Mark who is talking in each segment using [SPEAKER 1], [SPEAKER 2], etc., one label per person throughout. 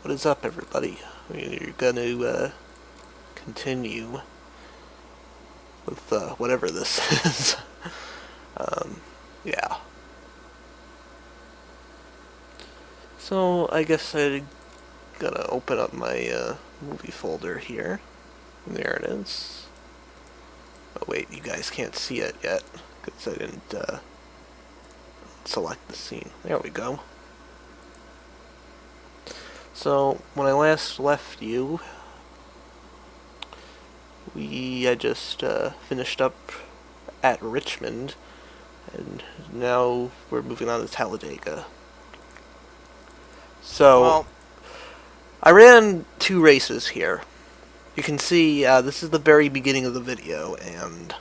[SPEAKER 1] What is up, everybody? We're gonna continue with whatever this is. Yeah. So I guess I'm gonna open up my movie folder here. There it is. Oh wait, you guys can't see it yet because I didn't select the scene. There we go. So when I last left you, we had just finished up at Richmond, and now we're moving on to Talladega. So, well, I ran 2 races here. You can see this is the very beginning of the video, and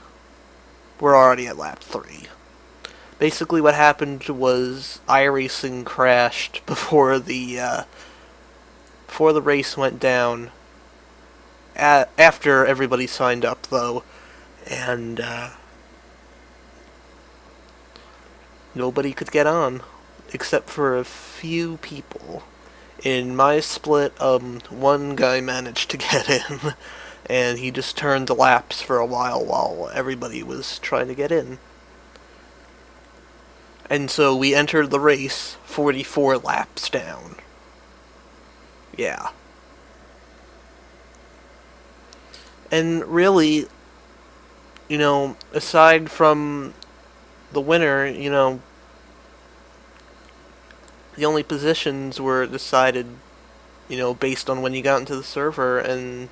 [SPEAKER 1] we're already at lap 3. Basically what happened was iRacing crashed before the race went down. After everybody signed up, though, and nobody could get on, except for a few people. In my split, one guy managed to get in, and he just turned laps for a while everybody was trying to get in. And so we entered the race 44 laps down. Yeah. And really, you know, aside from the winner, you know, the only positions were decided, you know, based on when you got into the server, and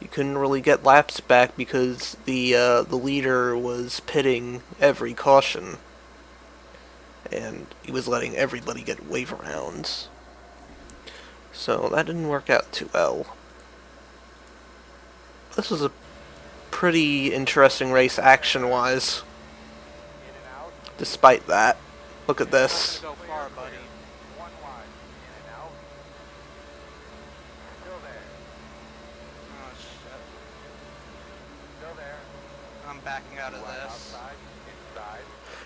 [SPEAKER 1] you couldn't really get laps back because the leader was pitting every caution, and he was letting everybody get wave rounds. So that didn't work out too well. This was a pretty interesting race action-wise. Despite that, look at this.
[SPEAKER 2] Backing out of this.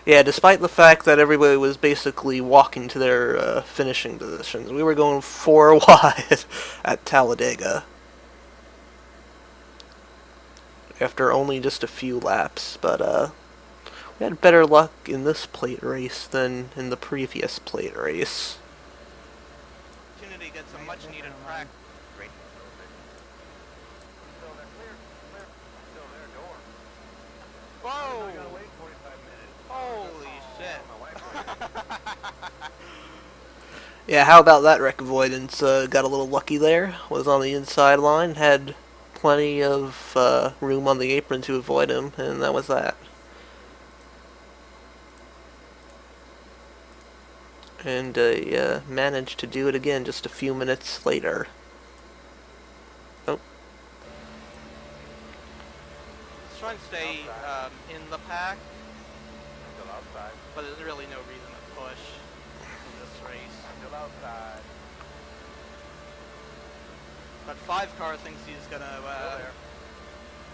[SPEAKER 1] Yeah, despite the fact that everybody was basically walking to their finishing positions, we were going 4 wide at Talladega after only just a few laps. But we had better luck in this plate race than in the previous plate race.
[SPEAKER 2] Opportunity to get some much needed practice. Whoa! Holy shit.
[SPEAKER 1] Yeah, how about that wreck avoidance? Got a little lucky there. Was on the inside line, had plenty of room on the apron to avoid him, and that was that. And managed to do it again just a few minutes later. Oh.
[SPEAKER 2] Let's try and stay in the pack, but there's really no reason to push in this race. But 5 car thinks he's gonna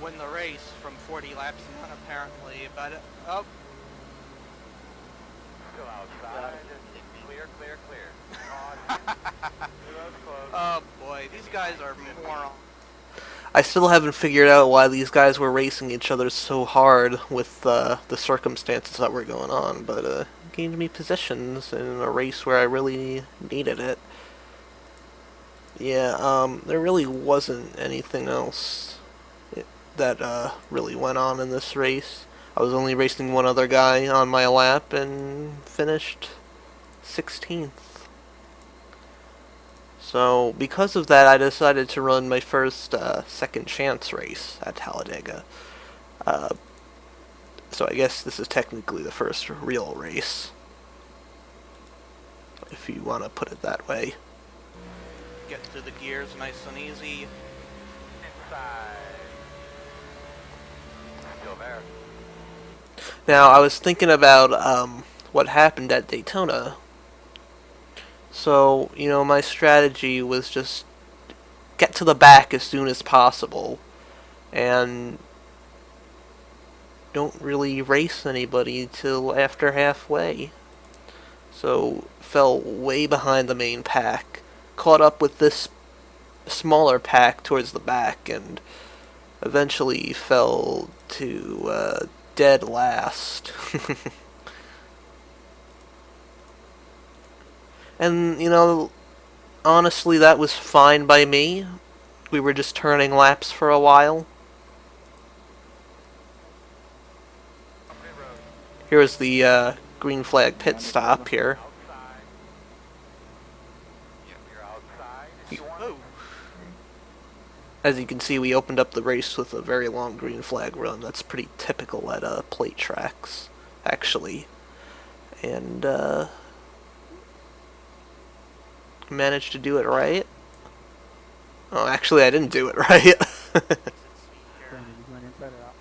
[SPEAKER 2] win the race from 40 laps on, apparently. But oh,
[SPEAKER 3] Still outside. Clear.
[SPEAKER 2] Oh boy, these guys are morons.
[SPEAKER 1] I still haven't figured out why these guys were racing each other so hard with the circumstances that were going on, but it gained me positions in a race where I really needed it. Yeah, there really wasn't anything else that really went on in this race. I was only racing one other guy on my lap and finished 16th. So, because of that, I decided to run my first second chance race at Talladega. So I guess this is technically the first real race, if you want to put it that way.
[SPEAKER 2] Get through the gears nice and easy.
[SPEAKER 3] Inside. Still there.
[SPEAKER 1] Now, I was thinking about what happened at Daytona. So, you know, my strategy was just get to the back as soon as possible and don't really race anybody till after halfway. So, fell way behind the main pack, caught up with this smaller pack towards the back and eventually fell to dead last. And, honestly, that was fine by me. We were just turning laps for a while.
[SPEAKER 3] Pit road.
[SPEAKER 1] Here's the green flag pit stop here.
[SPEAKER 3] Outside. Yep, you're outside. If you want
[SPEAKER 2] Oh,
[SPEAKER 1] As you can see, we opened up the race with a very long green flag run. That's pretty typical at plate tracks, actually. And managed to do it right. Oh, actually, I didn't do it right.
[SPEAKER 2] exit speed here.
[SPEAKER 4] Brandon, you going inside or out?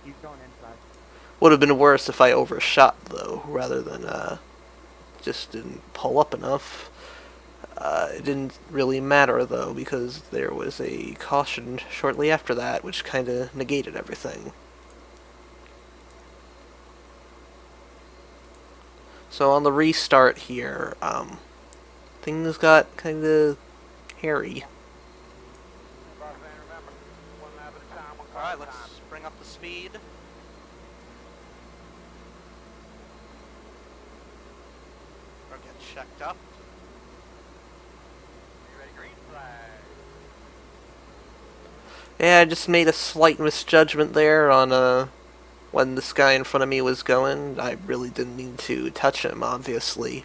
[SPEAKER 4] He's going inside.
[SPEAKER 1] Would have been worse if I overshot, though, rather than just didn't pull up enough. It didn't really matter, though, because there was a caution shortly after that, which kind of negated everything. So on the restart here, things got kind of hairy.
[SPEAKER 3] Boss man, remember, one lap at a time, one car
[SPEAKER 2] Alright,
[SPEAKER 3] at a time.
[SPEAKER 2] let's bring up the speed. Or get checked up.
[SPEAKER 3] You ready? Green flag.
[SPEAKER 1] Yeah, I just made a slight misjudgment there on when this guy in front of me was going. I really didn't mean to touch him, obviously.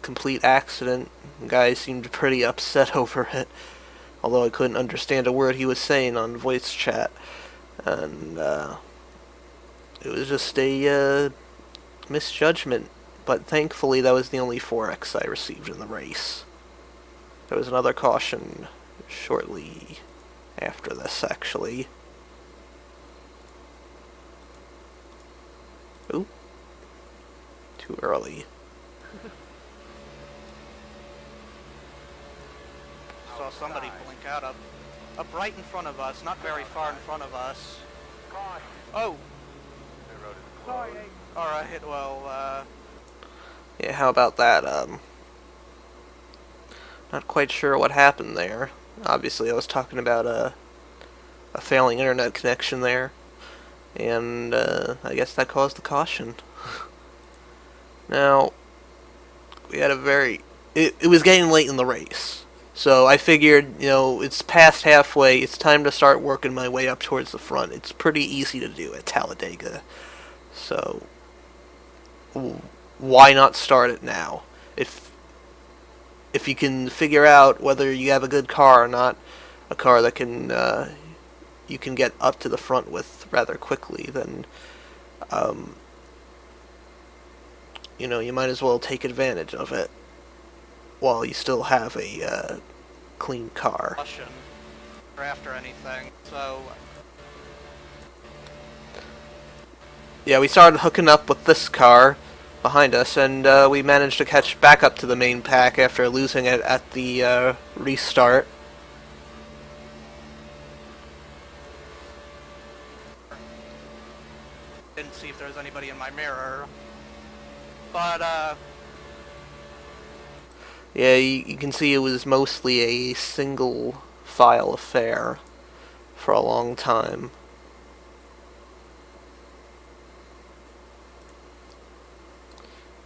[SPEAKER 1] Complete accident. The guy seemed pretty upset over it, although I couldn't understand a word he was saying on voice chat. And it was just a misjudgment. But thankfully, that was the only 4X I received in the race. There was another caution shortly after this, actually. Ooh. Too early.
[SPEAKER 2] Saw somebody
[SPEAKER 3] Outside.
[SPEAKER 2] blink out up right in front of us, not very far in front of us.
[SPEAKER 3] Caution.
[SPEAKER 2] Oh,
[SPEAKER 3] Pit road is
[SPEAKER 4] Sorry,
[SPEAKER 3] closed.
[SPEAKER 2] alright, well,
[SPEAKER 1] Yeah, how about that? Not quite sure what happened there. Obviously, I was talking about a failing internet connection there, and I guess that caused the caution. Now, we had a very... It was getting late in the race, so I figured, it's past halfway, it's time to start working my way up towards the front. It's pretty easy to do at Talladega, so why not start it now? If you can figure out whether you have a good car or not, a car that can you can get up to the front with rather quickly, then you might as well take advantage of it while you still have a clean car.
[SPEAKER 2] caution. Or after anything, so
[SPEAKER 1] Yeah, we started hooking up with this car behind us, and we managed to catch back up to the main pack after losing it at the restart.
[SPEAKER 2] didn't see if there was anybody in my mirror. But,
[SPEAKER 1] Yeah, you can see it was mostly a single file affair for a long time.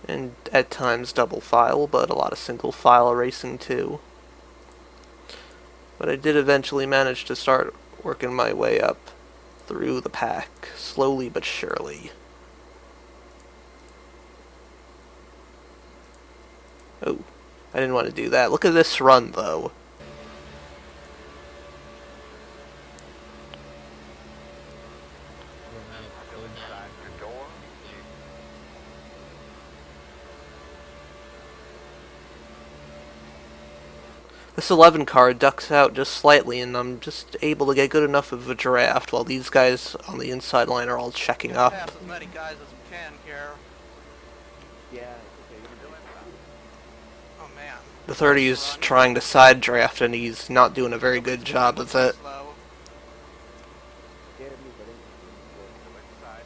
[SPEAKER 1] And at times double file, but a lot of single file racing too. But I did eventually manage to start working my way up through the pack, slowly but surely. Oh, I didn't want to do that. Look at this run, though.
[SPEAKER 3] Still inside your door.
[SPEAKER 1] This 11 car ducks out just slightly, and I'm just able to get good enough of a draft, while these guys on the inside line are all checking up.
[SPEAKER 2] pass as many guys as we can here.
[SPEAKER 4] Yeah, it's okay. You can do it.
[SPEAKER 2] Oh man.
[SPEAKER 1] The 30 is trying to side draft, and he's not doing a very good job of it.
[SPEAKER 2] Slow.
[SPEAKER 4] Get it, but
[SPEAKER 3] Still inside.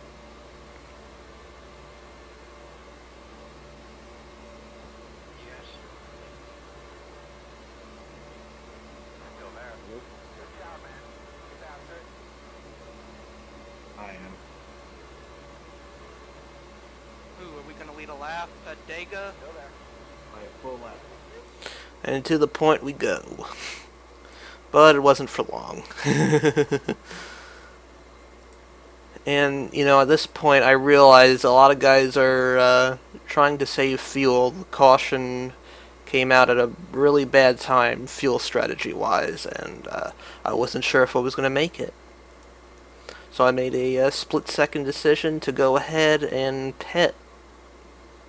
[SPEAKER 2] lap at Dega.
[SPEAKER 3] Still there.
[SPEAKER 4] Alright, full lap.
[SPEAKER 1] And to the point we go. But it wasn't for long. And, you know, at this point I realize a lot of guys are trying to save fuel. The caution came out at a really bad time, fuel strategy-wise, and I wasn't sure if I was going to make it. So I made a split-second decision to go ahead and pit,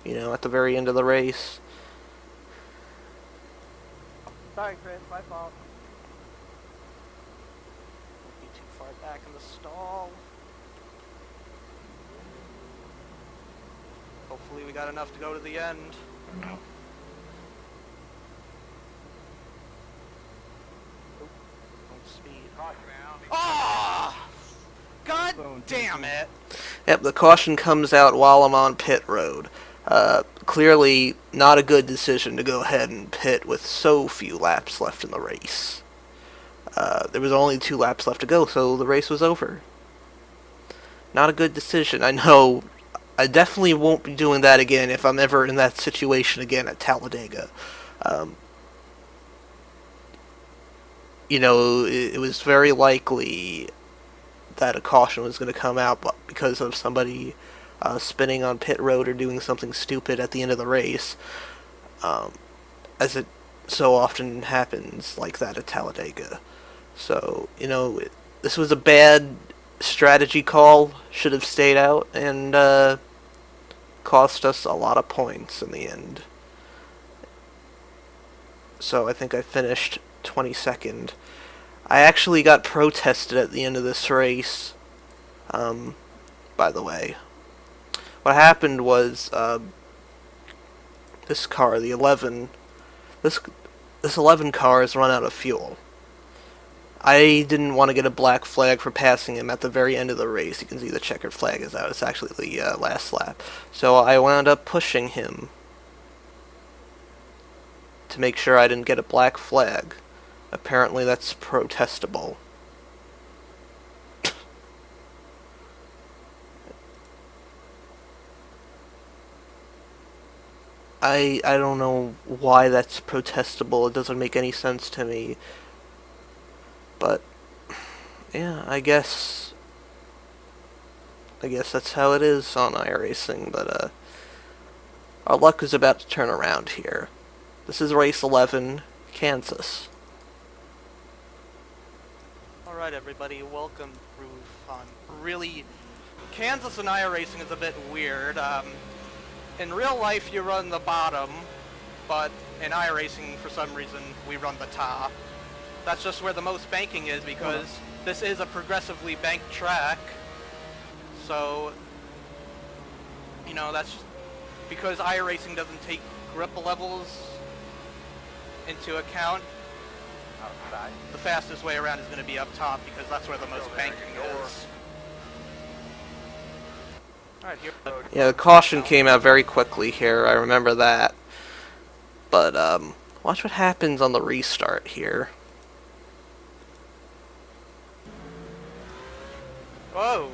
[SPEAKER 1] you know, at the very end of the race.
[SPEAKER 3] Sorry, Chris, my fault.
[SPEAKER 2] Don't be too far back in the stall. Hopefully we got enough to go to the end.
[SPEAKER 4] No.
[SPEAKER 2] Speed.
[SPEAKER 3] Caution, man.
[SPEAKER 2] Ah! God damn it!
[SPEAKER 1] Yep, the caution comes out while I'm on pit road. Clearly not a good decision to go ahead and pit with so few laps left in the race. There was only 2 laps left to go, so the race was over. Not a good decision. I know I definitely won't be doing that again if I'm ever in that situation again at Talladega. You know, it was very likely that a caution was going to come out because of somebody spinning on pit road or doing something stupid at the end of the race, as it so often happens like that at Talladega. So, you know, this was a bad strategy call, should have stayed out, and cost us a lot of points in the end. So I think I finished 22nd. I actually got protested at the end of this race, by the way. What happened was, this car, the 11, this 11 car has run out of fuel. I didn't want to get a black flag for passing him at the very end of the race. You can see the checkered flag is out. It's actually the last lap. So I wound up pushing him to make sure I didn't get a black flag. Apparently that's protestable. I don't know why that's protestable. It doesn't make any sense to me. But yeah, I guess that's how it is on iRacing, but our luck is about to turn around here. This is race 11, Kansas.
[SPEAKER 2] Alright everybody, welcome through fun. Really, Kansas and iRacing is a bit weird. In real life you run the bottom, but in iRacing for some reason we run the top. That's just where the most banking is because this is a progressively banked track. So, you know, that's because iRacing doesn't take grip levels into account.
[SPEAKER 3] Outside.
[SPEAKER 2] The fastest way around is going to be up top because that's where the most banking is. Alright, here.
[SPEAKER 1] Yeah, the caution came out very quickly here, I remember that. But, watch what happens on the restart here.
[SPEAKER 2] Whoa!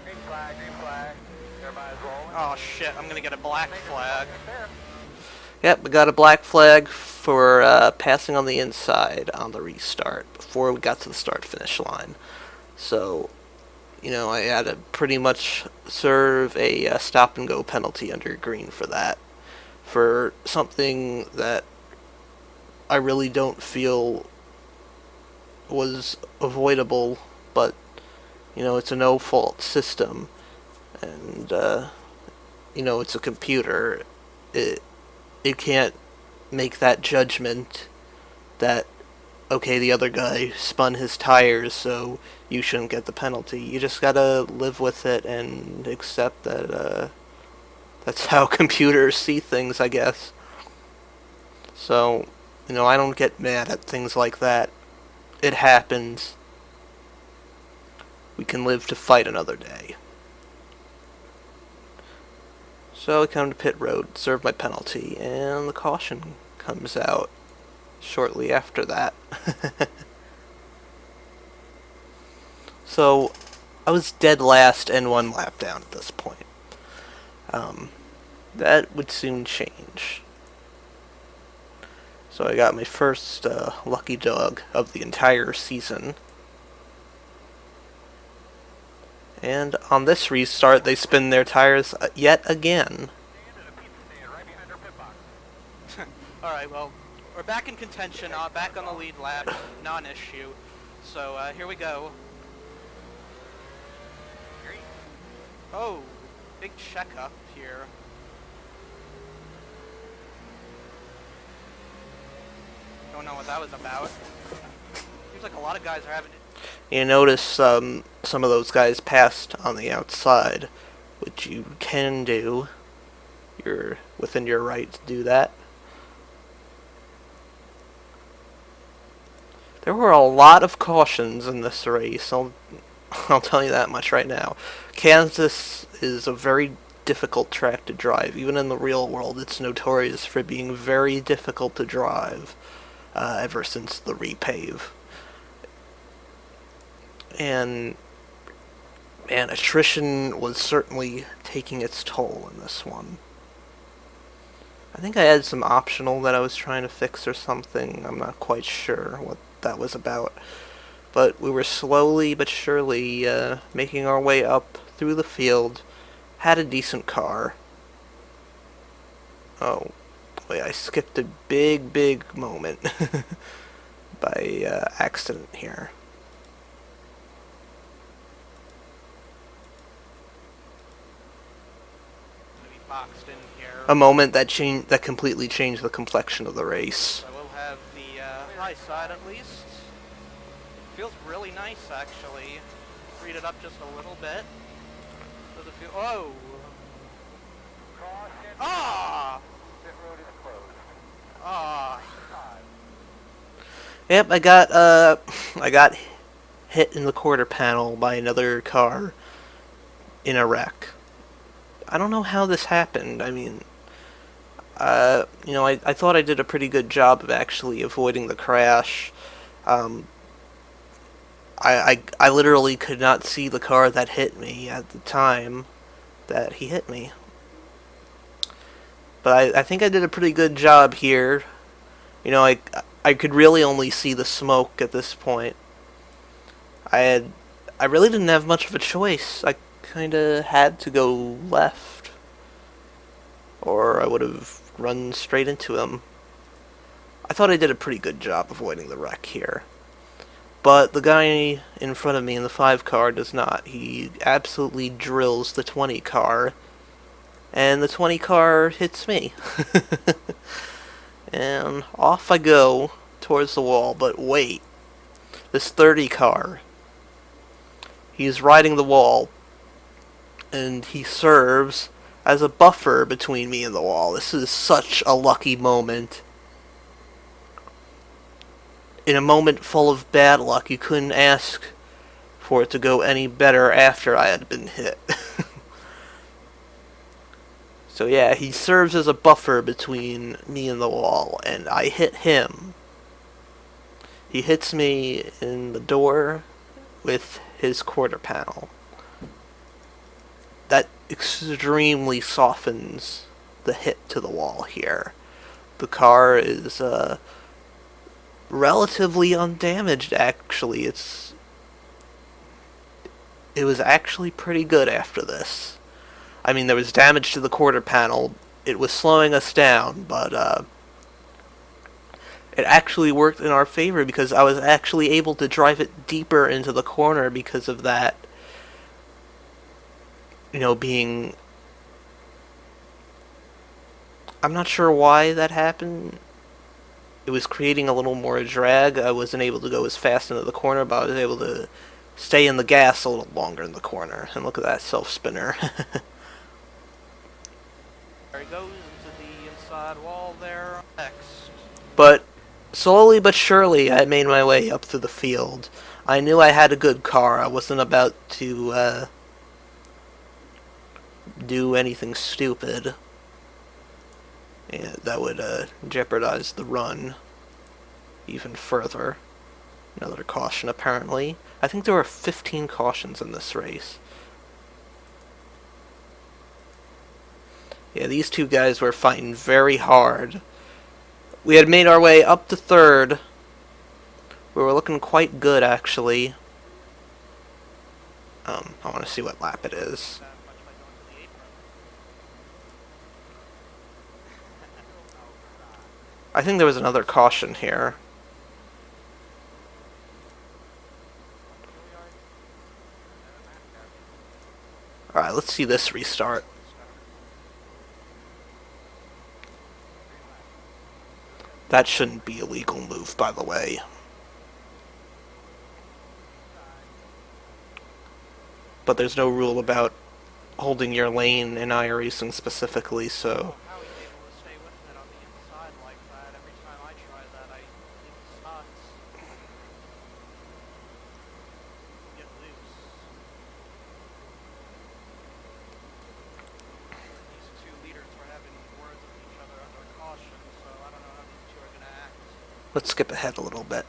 [SPEAKER 3] Green flag, green flag. Everybody's rolling.
[SPEAKER 2] Oh shit, I'm gonna get a black flag.
[SPEAKER 3] There.
[SPEAKER 1] Yep, we got a black flag for passing on the inside on the restart before we got to the start-finish line. So, you know, I had to pretty much serve a stop-and-go penalty under green for that. For something that I really don't feel was avoidable, but, you know, it's a no-fault system. And, you know, it's a computer. It can't make that judgment that, okay, the other guy spun his tires, so you shouldn't get the penalty. You just gotta live with it and accept that, that's how computers see things, I guess. So, you know, I don't get mad at things like that. It happens. We can live to fight another day. So I come to pit road, serve my penalty, and the caution comes out shortly after that. So I was dead last and 1 lap down at this point. That would soon change. So I got my first lucky dog of the entire season. And on this restart, they spin their tires yet again.
[SPEAKER 2] Alright, well, we're back in contention, back on the lead lap, non-issue. So, here we go. Oh, big checkup here. Don't know what that was about. Seems like a lot of guys are having it.
[SPEAKER 1] You notice some of those guys passed on the outside, which you can do. You're within your right to do that. There were a lot of cautions in this race. I'll tell you that much right now. Kansas is a very difficult track to drive. Even in the real world, it's notorious for being very difficult to drive ever since the repave. And attrition was certainly taking its toll in this one. I think I had some optional that I was trying to fix or something. I'm not quite sure what that was about. But we were slowly but surely making our way up through the field. Had a decent car. Oh, boy, I skipped a big moment by accident here.
[SPEAKER 2] Boxed in here.
[SPEAKER 1] A moment that completely changed the complexion of the race.
[SPEAKER 2] So we'll have the high side at least. Feels really nice actually. Freed it up just a little bit. Does it feel? Oh! Ah!
[SPEAKER 3] Pit road is closed.
[SPEAKER 2] Ah!
[SPEAKER 1] Yep, I got hit in the quarter panel by another car in a wreck. I don't know how this happened. I mean, I thought I did a pretty good job of actually avoiding the crash. I literally could not see the car that hit me at the time that he hit me. But I think I did a pretty good job here. You know, I could really only see the smoke at this point. I really didn't have much of a choice. I kinda had to go left, or I would have run straight into him. I thought I did a pretty good job avoiding the wreck here. But the guy in front of me in the 5 car does not. He absolutely drills the 20 car, and the 20 car hits me. And off I go towards the wall, but wait. This 30 car, he's riding the wall, and he serves as a buffer between me and the wall. This is such a lucky moment. In a moment full of bad luck, you couldn't ask for it to go any better after I had been hit. So yeah, he serves as a buffer between me and the wall, and I hit him. He hits me in the door with his quarter panel. That extremely softens the hit to the wall here. The car is relatively undamaged, actually. It was actually pretty good after this. I mean, there was damage to the quarter panel. It was slowing us down, but it actually worked in our favor because I was actually able to drive it deeper into the corner because of that, being... I'm not sure why that happened. It was creating a little more drag. I wasn't able to go as fast into the corner, but I was able to stay in the gas a little longer in the corner. And look at that self-spinner.
[SPEAKER 2] There he goes into the inside wall there. Next.
[SPEAKER 1] But slowly but surely, I made my way up through the field. I knew I had a good car. I wasn't about to do anything stupid. Yeah, that would jeopardize the run even further. Another caution, apparently. I think there were 15 cautions in this race. Yeah, these two guys were fighting very hard. We had made our way up to third. We were looking quite good, actually. I want to see what lap it is.
[SPEAKER 2] That much by going to the apron.
[SPEAKER 1] I think there was another caution here. Alright, let's see this restart. That shouldn't be a legal move, by the way. But there's no rule about holding your lane in iRacing specifically, so...
[SPEAKER 2] How he's able to stay with it on the inside like that. Every time I try that, it sucks. Get loose. These two leaders were having words with each other under caution, so I don't know how these two are going to act.
[SPEAKER 1] Let's skip ahead a little bit.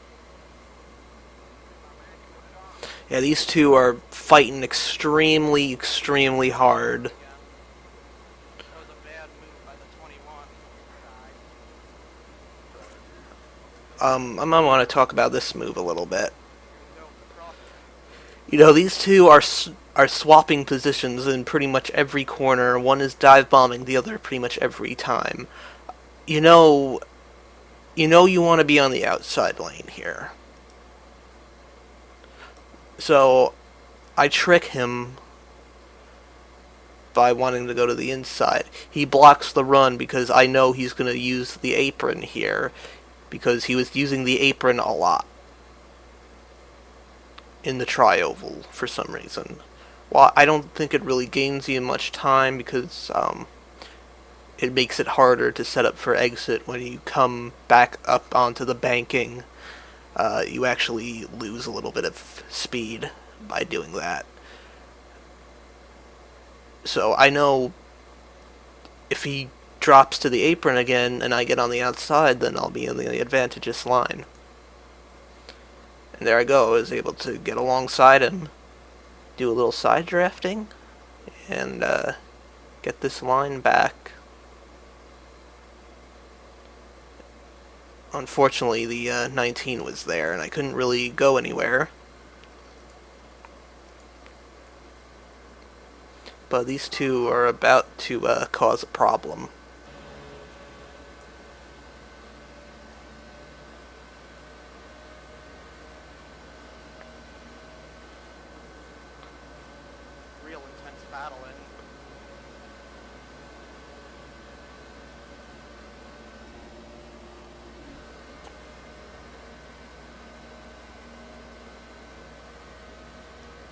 [SPEAKER 1] Yeah, these two are fighting extremely, extremely hard.
[SPEAKER 2] Again. That was a bad move by the 21.
[SPEAKER 1] I might want to talk about this move a little bit.
[SPEAKER 2] Here we go with the cross.
[SPEAKER 1] You know, these two are swapping positions in pretty much every corner. One is dive bombing the other pretty much every time. You know you want to be on the outside lane here. So I trick him by wanting to go to the inside. He blocks the run because I know he's going to use the apron here, because he was using the apron a lot in the tri-oval for some reason. Well, I don't think it really gains you much time because it makes it harder to set up for exit when you come back up onto the banking. You actually lose a little bit of speed by doing that. So I know if he drops to the apron again and I get on the outside, then I'll be in the advantageous line. And there I go, I was able to get alongside him, do a little side drafting, and get this line back. Unfortunately, the 19 was there, and I couldn't really go anywhere. But these two are about to cause a problem.
[SPEAKER 2] Real intense battling.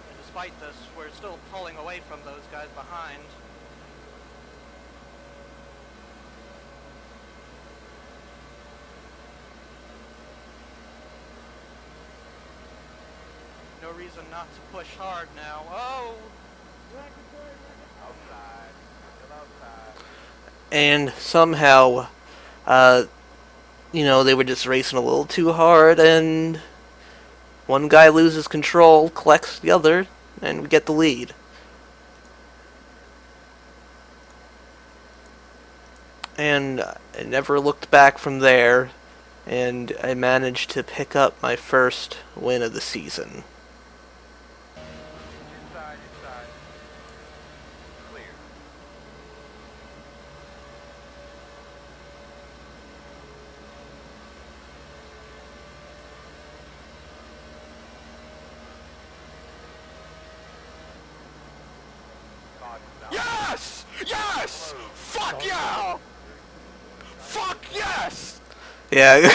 [SPEAKER 2] And despite this, we're still pulling away from those guys behind. No reason not to push hard now. Oh!
[SPEAKER 3] Outside. Still outside.
[SPEAKER 1] And somehow, they were just racing a little too hard, and one guy loses control, collects the other, and we get the lead. And I never looked back from there, and I managed to pick up my first win of the season.
[SPEAKER 3] Inside. Clear. Caution's out.
[SPEAKER 5] Yes! Yes! Fuck yeah! Fuck yes!
[SPEAKER 1] Yeah,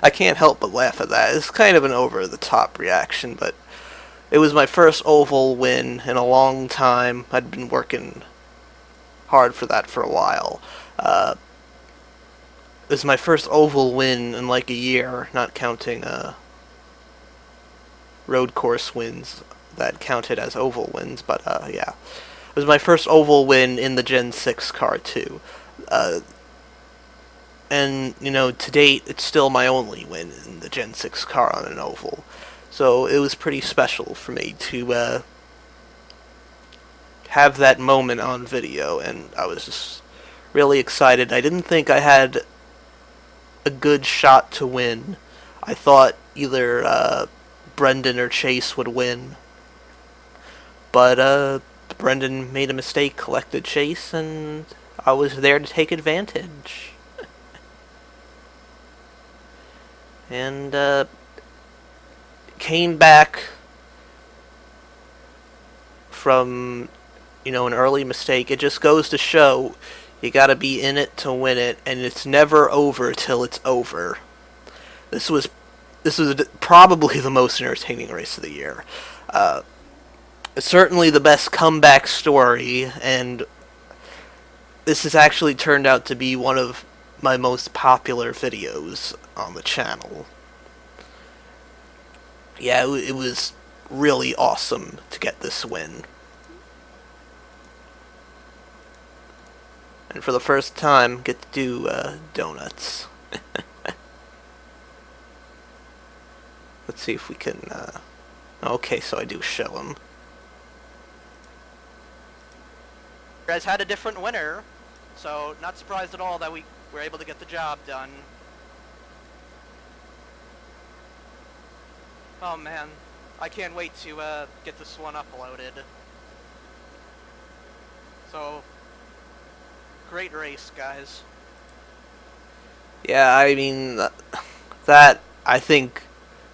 [SPEAKER 1] I can't help but laugh at that. It's kind of an over-the-top reaction, but it was my first oval win in a long time. I'd been working hard for that for a while. It was my first oval win in like a year, not counting road course wins that counted as oval wins, but yeah. It was my first oval win in the Gen 6 car, too. And, to date, it's still my only win in the Gen 6 car on an oval. So it was pretty special for me to have that moment on video, and I was just really excited. I didn't think I had a good shot to win. I thought either Brendan or Chase would win, but Brendan made a mistake, collected Chase, and I was there to take advantage. And came back from, an early mistake. It just goes to show you gotta be in it to win it, and it's never over till it's over. This was probably the most entertaining race of the year. Certainly the best comeback story, and this has actually turned out to be one of my most popular videos on the channel. Yeah, it was really awesome to get this win. And for the first time, get to do donuts. Let's see if we can... Okay, so I do show them.
[SPEAKER 2] You guys had a different winner, so not surprised at all that we were able to get the job done. Oh man, I can't wait to get this one uploaded. So, great race, guys.
[SPEAKER 1] Yeah, I mean, that, I think,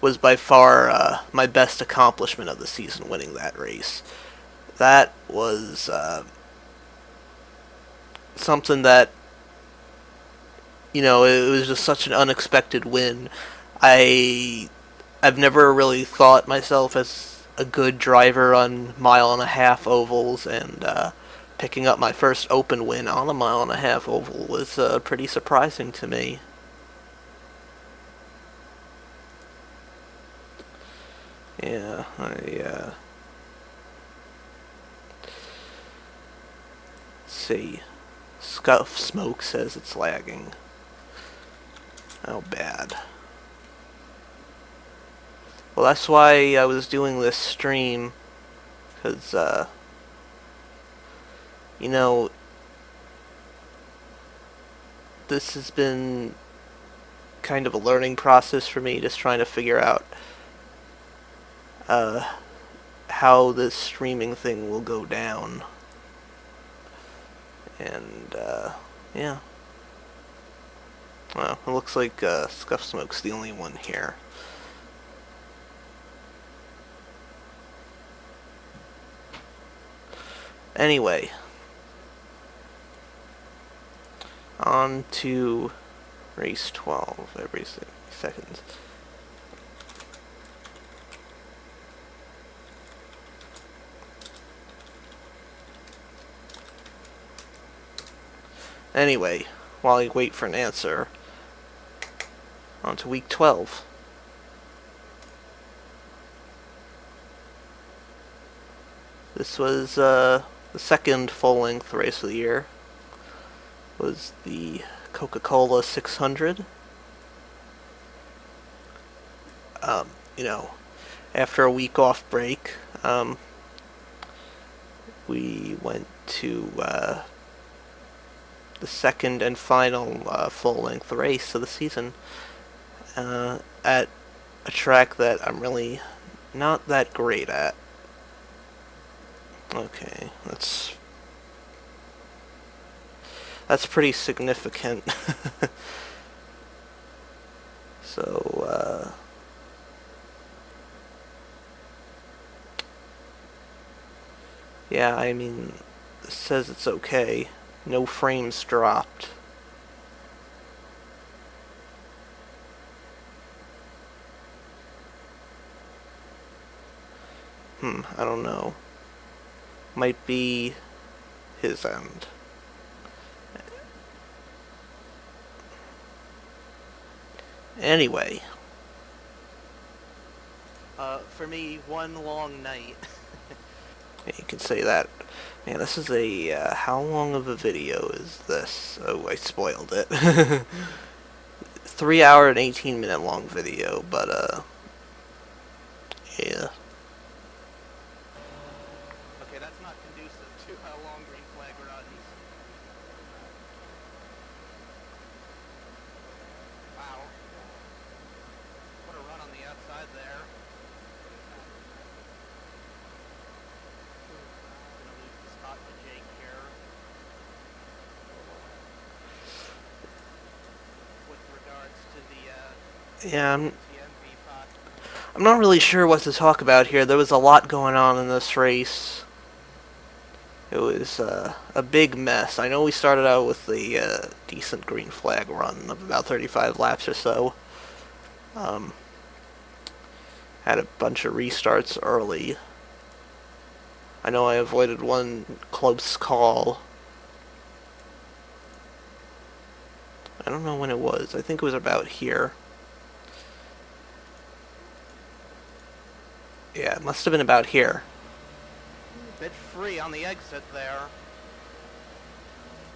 [SPEAKER 1] was by far my best accomplishment of the season, winning that race. That was something that, it was just such an unexpected win. I've never really thought myself as a good driver on 1.5-mile ovals, and picking up my first open win on a 1.5-mile oval was pretty surprising to me. Yeah, let's see. Scuff Smoke says it's lagging. How bad. Well, that's why I was doing this stream, because, this has been kind of a learning process for me, just trying to figure out how this streaming thing will go down. And, yeah. Well, it looks like Scuff Smoke's the only one here. Anyway, on to race 12 every 60 seconds. Anyway, while I wait for an answer, on to week 12. This was the second full-length race of the year. Was the Coca-Cola 600. After a week off break, we went to the second and final full-length race of the season at a track that I'm really not that great at. Okay, that's pretty significant. So, yeah, I mean, it says it's okay. No frames dropped. I don't know. Might be his end. Anyway.
[SPEAKER 2] For me, one long night.
[SPEAKER 1] You can say that. Man, this is a, how long of a video is this? Oh, I spoiled it. 3 hour and 18-minute long video, but, yeah.
[SPEAKER 2] Okay, that's not conducive to
[SPEAKER 1] Yeah,
[SPEAKER 2] TNV5.
[SPEAKER 1] I'm not really sure what to talk about here. There was a lot going on in this race. It was a big mess. I know we started out with a decent green flag run of about 35 laps or so. Um, had a bunch of restarts early. I know I avoided one close call. I don't know when it was. I think it was about here. Yeah, it must have been about here.
[SPEAKER 2] Bit free on the exit there.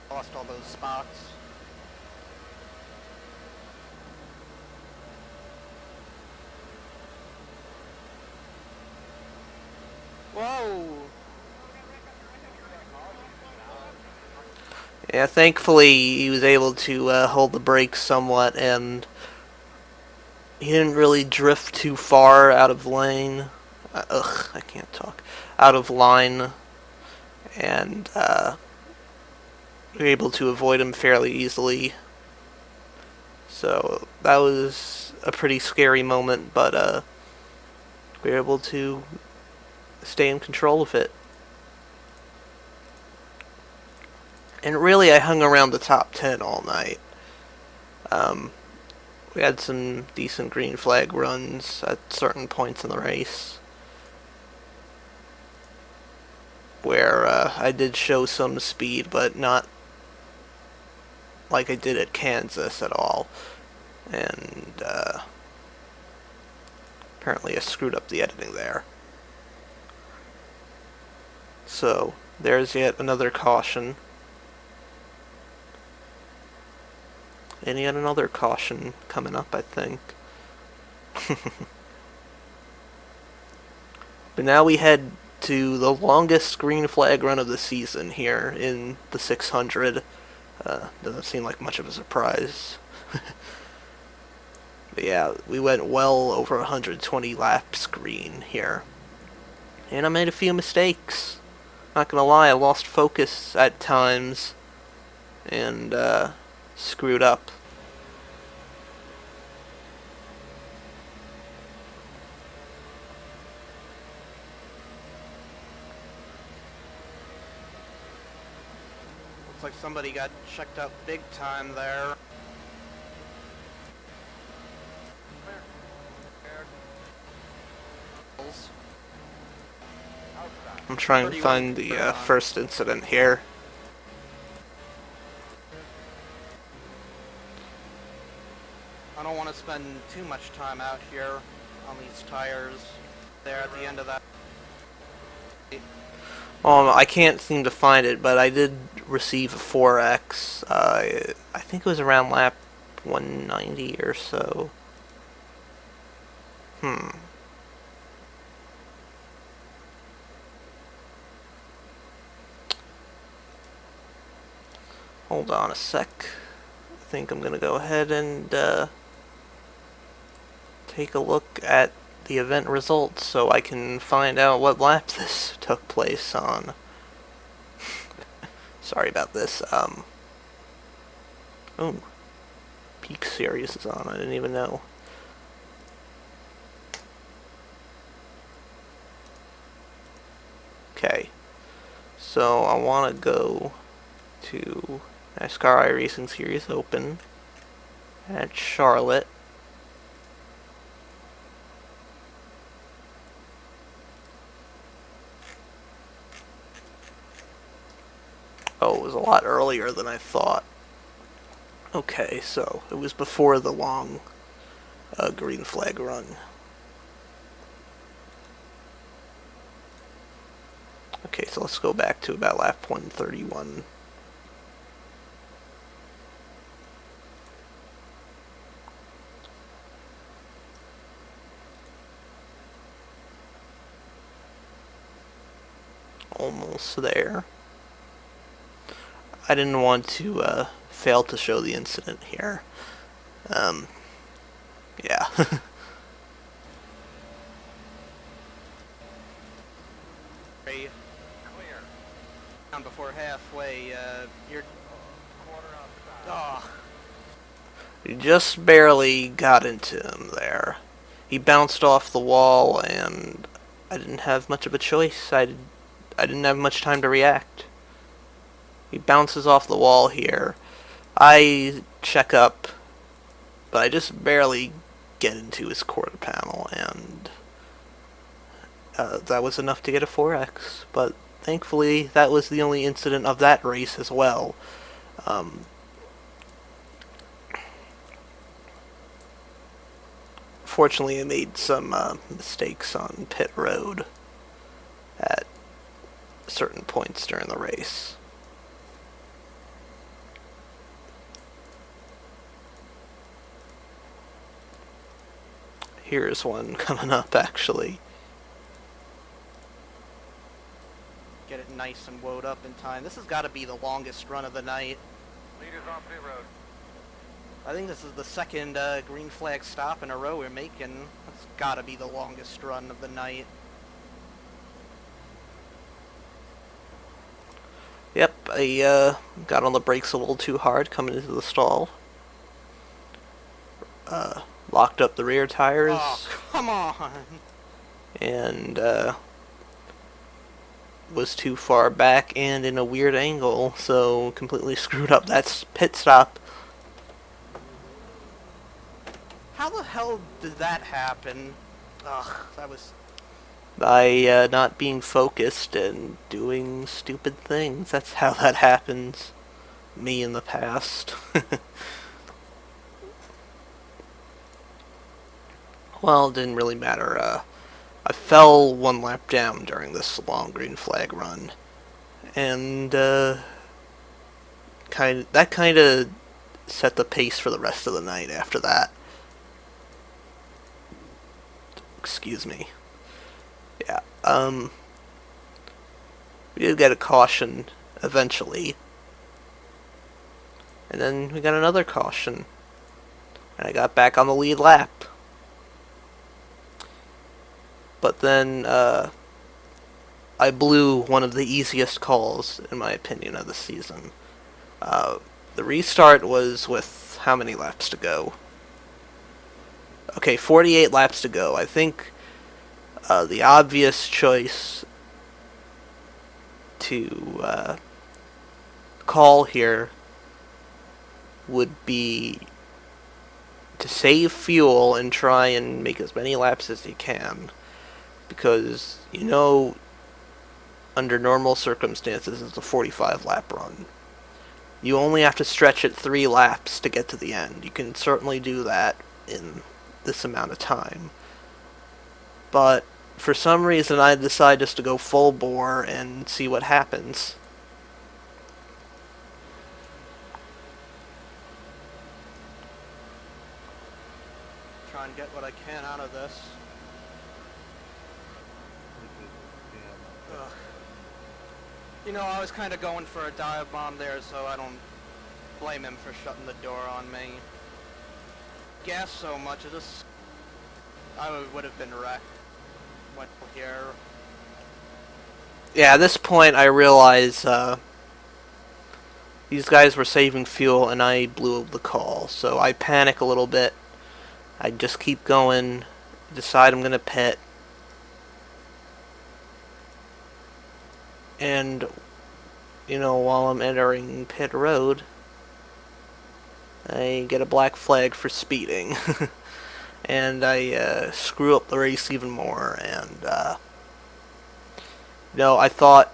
[SPEAKER 2] Lost all those spots. Whoa!
[SPEAKER 1] Yeah, thankfully he was able to hold the brakes somewhat, and he didn't really drift too far out of lane. I can't talk. Out of line, and we were able to avoid him fairly easily. So that was a pretty scary moment, but we were able to stay in control of it. And really, I hung around the top 10 all night. We had some decent green flag runs at certain points in the race where I did show some speed, but not like I did at Kansas at all. And apparently I screwed up the editing there. So there's yet another caution. And yet another caution coming up, I think. But now we head to the longest green flag run of the season here in the 600. Doesn't seem like much of a surprise. But yeah, we went well over 120 laps green here. And I made a few mistakes. Not gonna lie, I lost focus at times. And screwed up.
[SPEAKER 2] Looks like somebody got checked out big time there.
[SPEAKER 1] I'm trying to find the first incident here.
[SPEAKER 2] I don't want to spend too much time out here on these tires. There at the end of that.
[SPEAKER 1] I can't seem to find it, but I did receive a 4X. I think it was around lap 190 or so. Hold on a sec. I think I'm gonna go ahead and take a look at the event results so I can find out what lap this took place on. Sorry about this. Oh, Peak Series is on. I didn't even know. Okay, so I want to go to NASCAR iRacing Series Open at Charlotte. Oh, it was a lot earlier than I thought. Okay, so it was before the long green flag run. Okay, so let's go back to about lap 131. Almost there. I didn't want to fail to show the incident here. Yeah.
[SPEAKER 2] Down before halfway, you're... Oh.
[SPEAKER 1] We just barely got into him there. He bounced off the wall, and I didn't have much of a choice. I didn't have much time to react. He bounces off the wall here. I check up, but I just barely get into his quarter panel, and that was enough to get a 4x. But thankfully, that was the only incident of that race as well. Fortunately, I made some mistakes on pit road at certain points during the race. Here's one coming up, actually.
[SPEAKER 2] Get it nice and woed up in time. This has got to be the longest run of the night.
[SPEAKER 3] Leaders on pit road.
[SPEAKER 2] I think this is the second green flag stop in a row we're making. That's got to be the longest run of the night.
[SPEAKER 1] Yep, I got on the brakes a little too hard coming into the stall. Locked up the rear tires.
[SPEAKER 2] Oh, come on!
[SPEAKER 1] And was too far back and in a weird angle, so completely screwed up that pit stop.
[SPEAKER 2] How the hell did that happen? Ugh, that was...
[SPEAKER 1] By not being focused and doing stupid things. That's how that happens. Me in the past. Well, it didn't really matter. I fell one lap down during this long green flag run, and that kind of set the pace for the rest of the night after that. Excuse me. Yeah. We did get a caution eventually, and then we got another caution, and I got back on the lead lap. But then I blew one of the easiest calls, in my opinion, of the season. The restart was with how many laps to go? Okay, 48 laps to go. I think the obvious choice to call here would be to save fuel and try and make as many laps as you can. Because, you know, under normal circumstances, it's a 45 lap run. You only have to stretch it 3 laps to get to the end. You can certainly do that in this amount of time. But for some reason, I decided just to go full bore and see what happens.
[SPEAKER 2] Try and get what I can out of this. Ugh. You know, I was kind of going for a dive bomb there, so I don't blame him for shutting the door on me. Gas so much, I would have been wrecked. Went here.
[SPEAKER 1] Yeah, at this point, I realized these guys were saving fuel, and I blew the call. So I panic a little bit. I just keep going, decide I'm going to pit. And, you know, while I'm entering pit road, I get a black flag for speeding. And I screw up the race even more. And, you know, I thought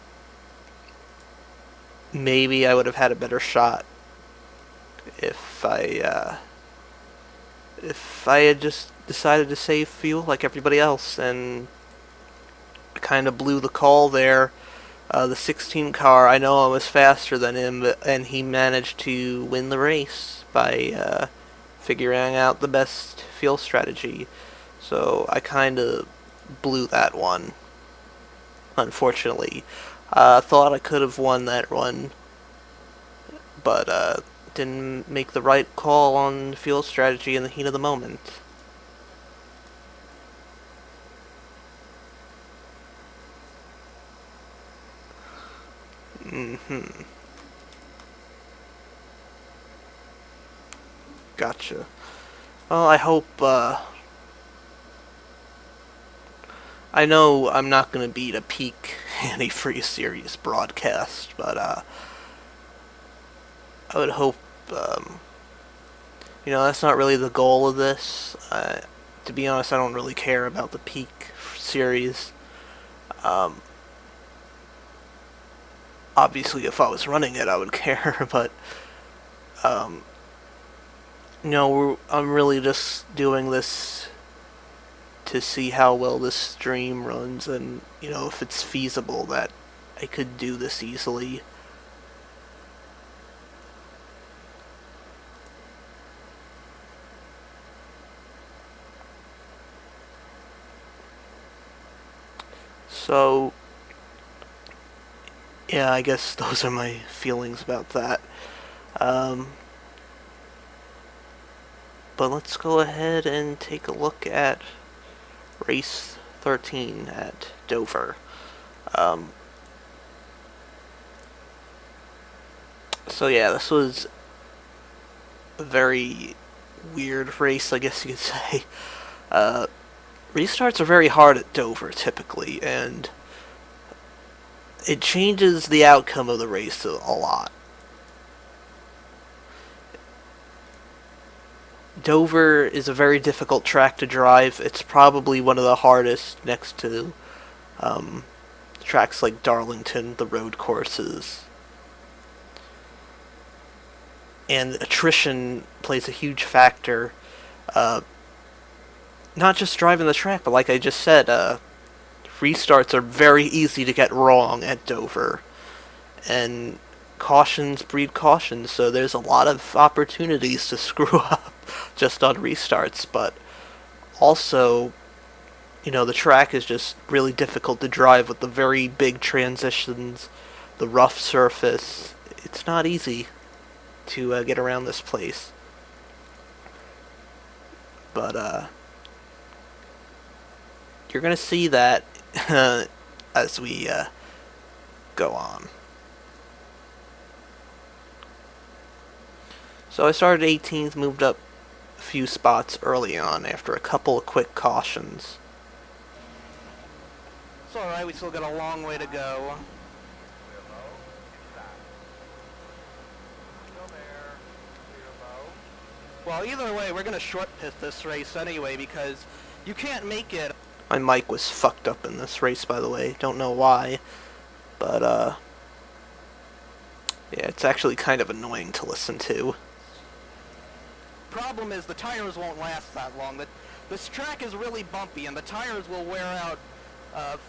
[SPEAKER 1] maybe I would have had a better shot if I had just decided to save fuel like everybody else, and kind of blew the call there. The 16 car, I know I was faster than him, and he managed to win the race by figuring out the best fuel strategy. So I kind of blew that one, unfortunately. Thought I could have won that run, but didn't make the right call on fuel strategy in the heat of the moment. Gotcha. Well, I hope, I know I'm not gonna beat a peak antifreeze series broadcast, but, I would hope, that's not really the goal of this. To be honest, I don't really care about the peak series. Um, Obviously, if I was running it, I would care, but, um, I'm really just doing this to see how well this stream runs and, if it's feasible that I could do this easily. So, yeah, I guess those are my feelings about that. But let's go ahead and take a look at race 13 at Dover. So yeah, this was a very weird race, I guess you could say. Restarts are very hard at Dover, typically, and it changes the outcome of the race a lot. Dover is a very difficult track to drive. It's probably one of the hardest next to tracks like Darlington, the road courses. And attrition plays a huge factor. Not just driving the track, but like I just said, restarts are very easy to get wrong at Dover. And cautions breed cautions, so there's a lot of opportunities to screw up just on restarts, but also, the track is just really difficult to drive with the very big transitions, the rough surface. It's not easy to get around this place. But, you're going to see that as we go on. So I started 18th, moved up a few spots early on after a couple of quick cautions.
[SPEAKER 2] It's alright, we still got a long way to go. Well, either way, we're gonna short pit this race anyway because you can't make it.
[SPEAKER 1] My mic was fucked up in this race, by the way. Don't know why. But, yeah, it's actually kind of annoying to listen to.
[SPEAKER 2] Problem is the tires won't last that long. This track is really bumpy and the tires will wear out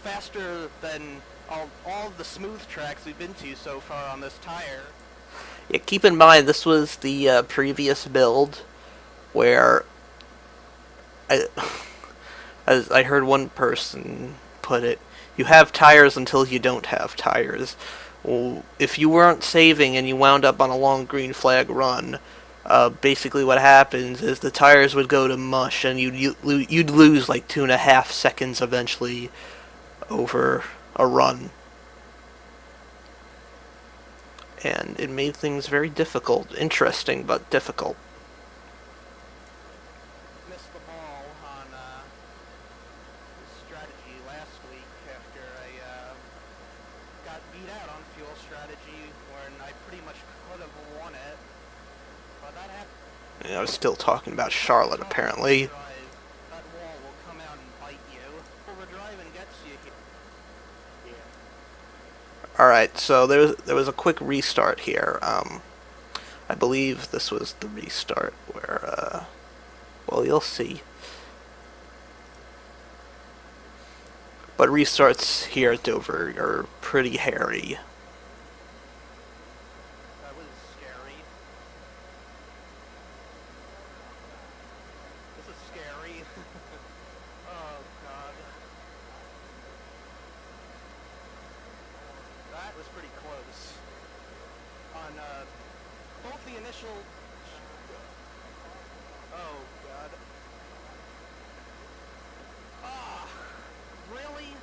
[SPEAKER 2] faster than all of the smooth tracks we've been to so far on this tire.
[SPEAKER 1] Yeah, keep in mind, this was the previous build where as I heard one person put it, you have tires until you don't have tires. Well, if you weren't saving and you wound up on a long green flag run, basically what happens is the tires would go to mush and you'd lose like 2.5 seconds eventually over a run. And it made things very difficult. Interesting, but difficult.
[SPEAKER 2] Missed the ball on strategy last week after I got beat out on fuel strategy when I pretty much could have won it. But that happened.
[SPEAKER 1] I was still talking about Charlotte, apparently.
[SPEAKER 2] That wall will come out and bite you. Overdriving gets you here.
[SPEAKER 1] Alright, so there was a quick restart here. I believe this was the restart where, well, you'll see. But restarts here at Dover are pretty hairy.
[SPEAKER 2] That was scary. This is scary. Oh, God. That was pretty close. On, both the initial... Oh, God. Ah, really?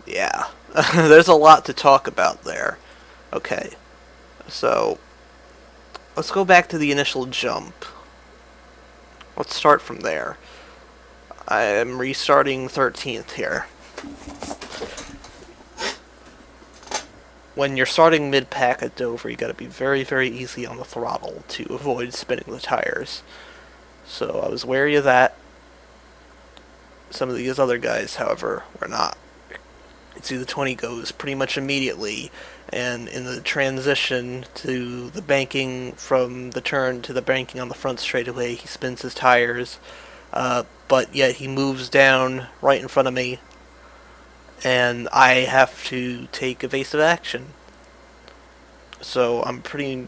[SPEAKER 1] Yeah, there's a lot to talk about there. Okay, so let's go back to the initial jump. Let's start from there. I am restarting 13th here. When you're starting mid-pack at Dover, you gotta be very, very easy on the throttle to avoid spinning the tires. So I was wary of that. Some of these other guys, however, were not. You can see the 20 goes pretty much immediately, and in the transition to the banking from the turn to the banking on the front straightaway, he spins his tires, but yet he moves down right in front of me, and I have to take evasive action. So I'm pretty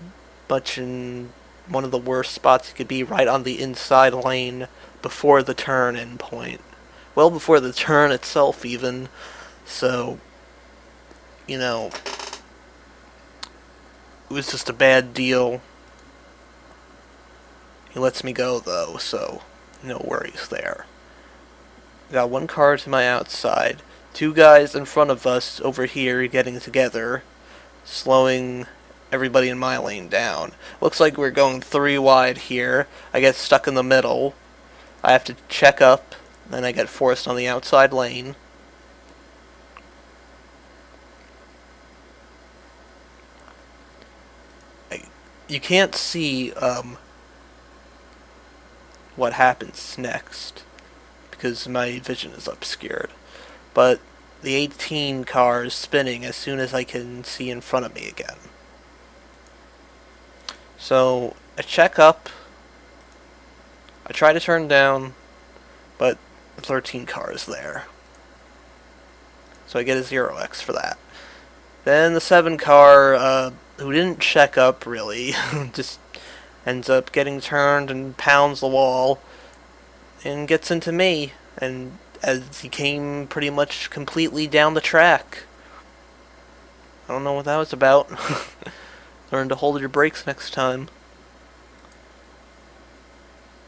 [SPEAKER 1] much in one of the worst spots you could be, right on the inside lane before the turn end point. Well before the turn itself even. So, you know, it was just a bad deal. He lets me go though, so no worries there. Got one car to my outside, two guys in front of us over here getting together, slowing everybody in my lane down. Looks like we're going 3 wide here. I get stuck in the middle. I have to check up, then I get forced on the outside lane. You can't see what happens next because my vision is obscured. But the 18 car is spinning as soon as I can see in front of me again. So I check up, I try to turn down, but the 13 car is there. So I get a 0x for that. Then the 7 car, who didn't check up really, just ends up getting turned and pounds the wall and gets into me, and as he came pretty much completely down the track. I don't know what that was about. Learn to hold your brakes next time.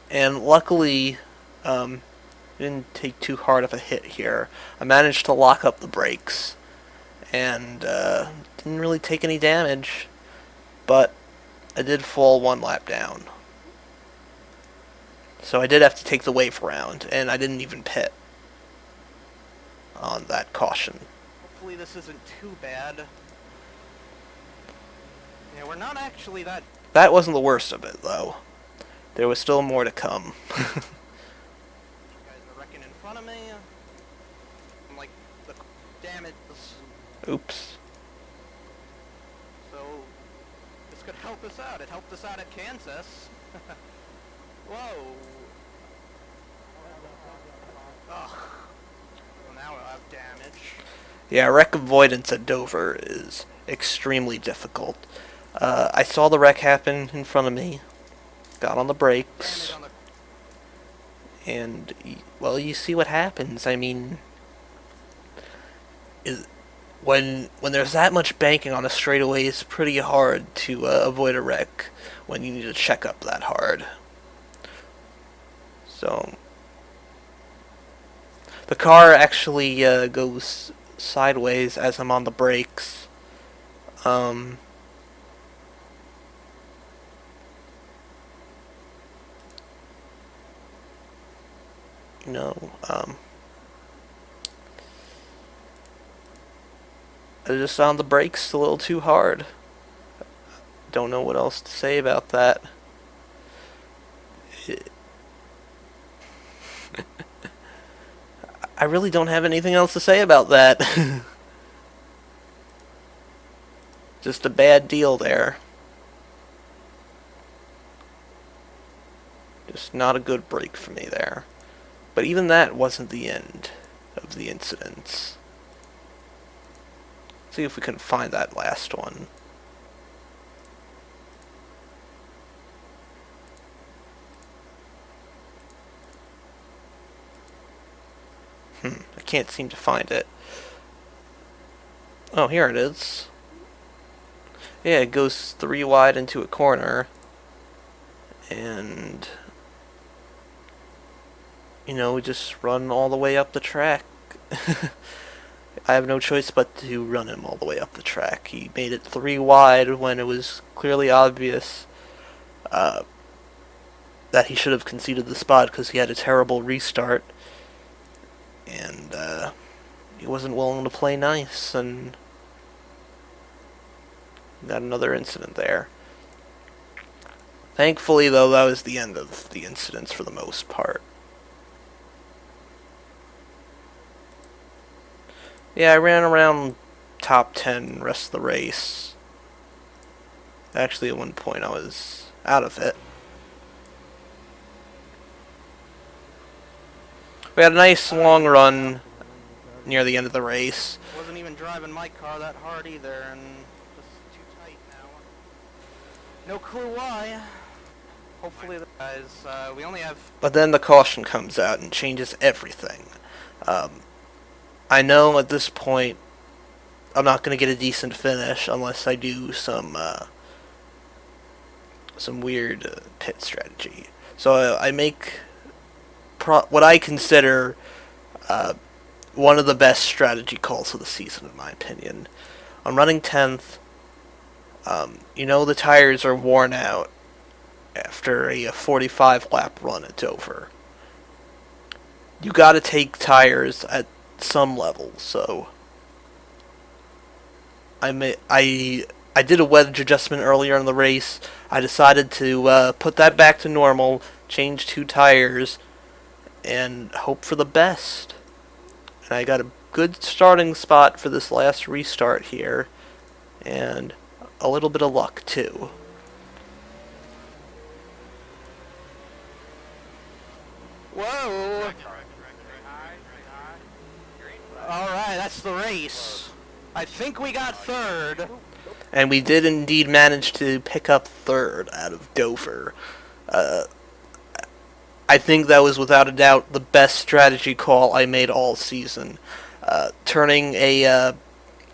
[SPEAKER 1] And luckily, didn't take too hard of a hit here. I managed to lock up the brakes and didn't really take any damage, but I did fall 1 lap down. So I did have to take the wave around, and I didn't even pit on that caution.
[SPEAKER 2] Hopefully this isn't too bad. Yeah, we're not actually that...
[SPEAKER 1] That wasn't the worst of it, though. There was still more to come.
[SPEAKER 2] You guys are wrecking in front of me. I'm like, the damage is...
[SPEAKER 1] Oops.
[SPEAKER 2] So, this could help us out. It helped us out at Kansas. Whoa. Ugh. Well, now I have damage.
[SPEAKER 1] Yeah, wreck avoidance at Dover is extremely difficult. I saw the wreck happen in front of me, got on the brakes,
[SPEAKER 2] Damage on the...
[SPEAKER 1] and, well, you see what happens. I mean, when there's that much banking on a straightaway, it's pretty hard to avoid a wreck when you need to check up that hard. So, the car actually goes sideways as I'm on the brakes. You know, I was just on the brakes a little too hard. Don't know what else to say about that. I really don't have anything else to say about that. Just a bad deal there. Just not a good break for me there. But even that wasn't the end of the incidents. Let's see if we can find that last one. I can't seem to find it. Oh, here it is. Yeah, it goes 3 wide into a corner. And, you know, we just run all the way up the track. I have no choice but to run him all the way up the track. He made it 3 wide when it was clearly obvious that he should have conceded the spot because he had a terrible restart, and he wasn't willing to play nice, and got another incident there. Thankfully, though, that was the end of the incidents for the most part. Yeah, I ran around top 10 rest of the race. Actually, at one point I was out of it. We had a nice long run near the end of the race.
[SPEAKER 2] Wasn't even driving my car that hard either, and just too tight now. No clue why. Hopefully, the guys. We only have.
[SPEAKER 1] But then the caution comes out and changes everything. I know at this point I'm not going to get a decent finish unless I do some weird pit strategy. So I make what I consider one of the best strategy calls of the season, in my opinion. I'm running 10th. The tires are worn out after a 45 lap run at Dover. You gotta take tires at some level, so I did a wedge adjustment earlier in the race. I decided to put that back to normal, change 2 tires, and hope for the best. And I got a good starting spot for this last restart here, and a little bit of luck too.
[SPEAKER 2] Whoa! Alright, that's the race. I think we got third.
[SPEAKER 1] And we did indeed manage to pick up third out of Dover. I think that was without a doubt the best strategy call I made all season. Turning a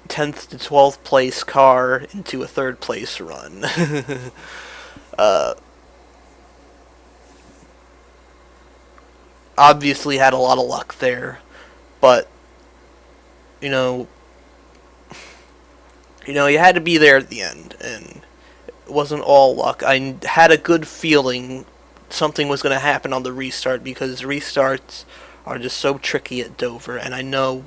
[SPEAKER 1] 10th to 12th place car into a 3rd place run. Obviously had a lot of luck there, but you had to be there at the end, and it wasn't all luck. I had a good feeling something was going to happen on the restart, because restarts are just so tricky at Dover, and I know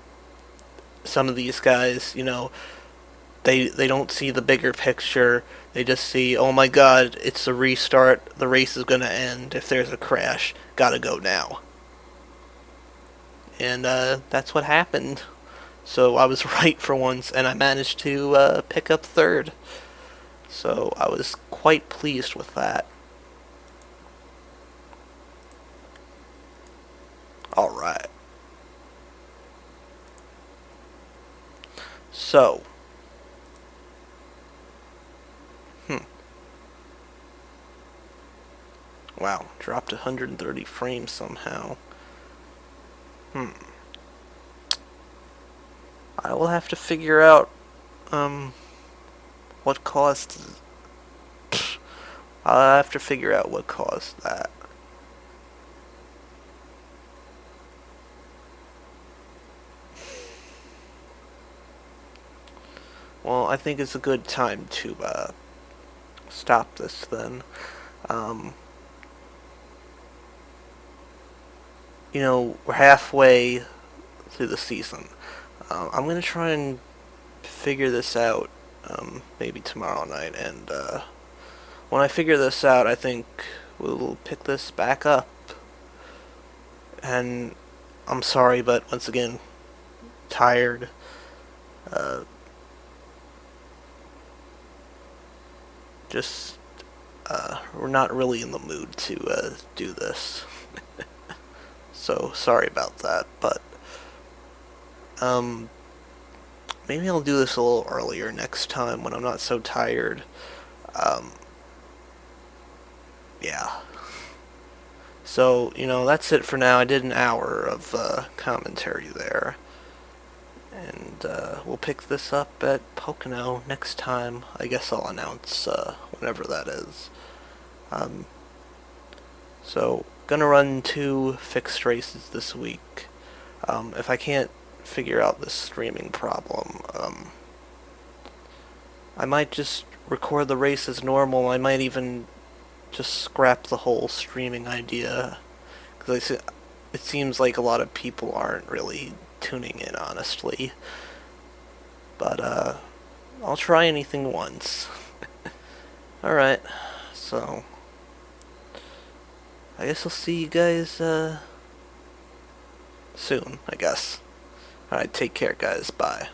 [SPEAKER 1] some of these guys, they don't see the bigger picture. They just see, oh my god, it's a restart, the race is going to end, if there's a crash, gotta go now. And that's what happened. So I was right for once, and I managed to pick up third. So I was quite pleased with that. Alright. So. Wow, dropped 130 frames somehow. I will have to figure out what caused. I'll have to figure out what caused that. Well, I think it's a good time to stop this then. We're halfway through the season. I'm going to try and figure this out maybe tomorrow night, and when I figure this out, I think we'll pick this back up. And I'm sorry, but once again, tired. We're not really in the mood to do this. So, sorry about that, but maybe I'll do this a little earlier next time when I'm not so tired. Yeah. So, that's it for now. I did an hour of commentary there. And we'll pick this up at Pocono next time. I guess I'll announce whenever that is. So, gonna run 2 fixed races this week. If I can't figure out this streaming problem, I might just record the race as normal. I might even just scrap the whole streaming idea, because it seems like a lot of people aren't really tuning in, honestly. But I'll try anything once. Alright, so I guess I'll see you guys soon, I guess. Alright, take care, guys. Bye.